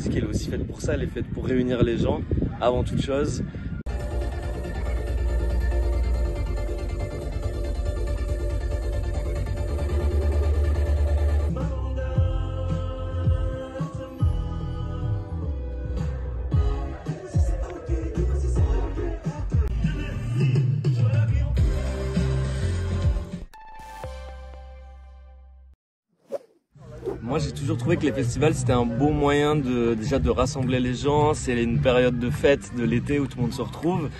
musique elle est aussi faite pour ça, elle est faite pour réunir les gens avant toute chose. Moi j'ai toujours trouvé que les festivals c'était un beau moyen déjà de rassembler les gens, c'est une période de fête de l'été où tout le monde se retrouve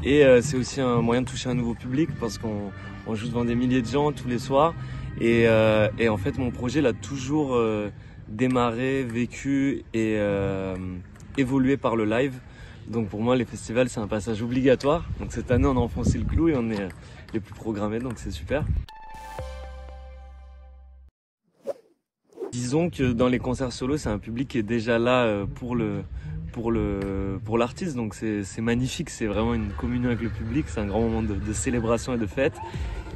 et c'est aussi un moyen de toucher un nouveau public parce qu'on joue devant des milliers de gens tous les soirs et en fait mon projet l'a toujours démarré, vécu et évolué par le live. Donc pour moi les festivals c'est un passage obligatoire, donc cette année on a enfoncé le clou et on est les plus programmés donc c'est super. Disons que dans les concerts solo, c'est un public qui est déjà là pour l'artiste, donc c'est magnifique, c'est vraiment une communion avec le public, c'est un grand moment de célébration et de fête.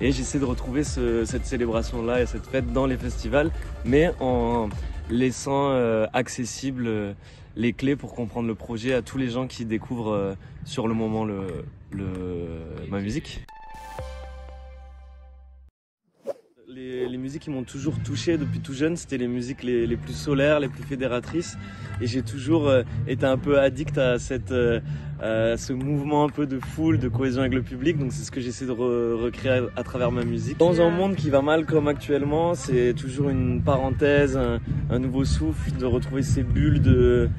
Et j'essaie de retrouver cette célébration-là et cette fête dans les festivals, mais en laissant accessible les clés pour comprendre le projet à tous les gens qui découvrent sur le moment ma musique. Les musiques qui m'ont toujours touché depuis tout jeune, c'était les musiques les plus solaires, les plus fédératrices. Et j'ai toujours été un peu addict à ce mouvement un peu de foule, de cohésion avec le public. Donc c'est ce que j'essaie de recréer à travers ma musique. Dans un monde qui va mal comme actuellement, c'est toujours une parenthèse, un nouveau souffle, de retrouver ces bulles de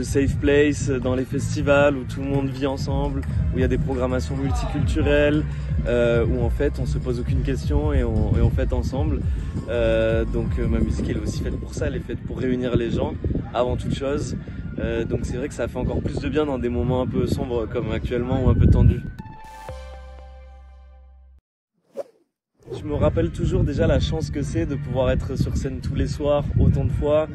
safe place dans les festivals où tout le monde vit ensemble, où il y a des programmations multiculturelles, où en fait on se pose aucune question et on fête ensemble. Donc ma musique elle est aussi faite pour ça, elle est faite pour réunir les gens avant toute chose. Donc c'est vrai que ça fait encore plus de bien dans des moments un peu sombres comme actuellement ou un peu tendus. Je me rappelle toujours déjà la chance que c'est de pouvoir être sur scène tous les soirs, autant de fois.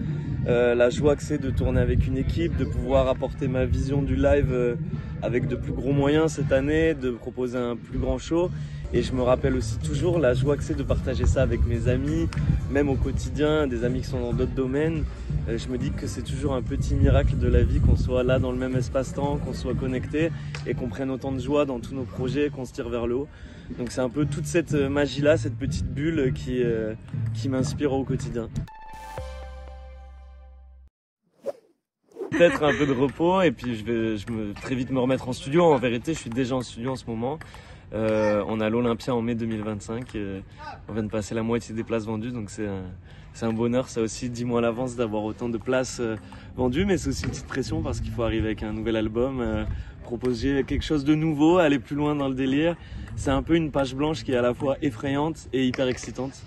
La joie que c'est de tourner avec une équipe, de pouvoir apporter ma vision du live avec de plus gros moyens cette année, de proposer un plus grand show. Et je me rappelle aussi toujours la joie que c'est de partager ça avec mes amis, même au quotidien, des amis qui sont dans d'autres domaines. Je me dis que c'est toujours un petit miracle de la vie qu'on soit là dans le même espace-temps, qu'on soit connecté et qu'on prenne autant de joie dans tous nos projets, qu'on se tire vers le haut. Donc c'est un peu toute cette magie-là, cette petite bulle qui m'inspire au quotidien. Peut-être un peu de repos et puis je vais très vite me remettre en studio. En vérité, je suis déjà en studio en ce moment. On a l'Olympia en mai 2025. On vient de passer la moitié des places vendues, donc c'est un bonheur. Ça aussi 10 mois à l'avance d'avoir autant de places vendues, mais c'est aussi une petite pression parce qu'il faut arriver avec un nouvel album, proposer quelque chose de nouveau, aller plus loin dans le délire. C'est un peu une page blanche qui est à la fois effrayante et hyper excitante.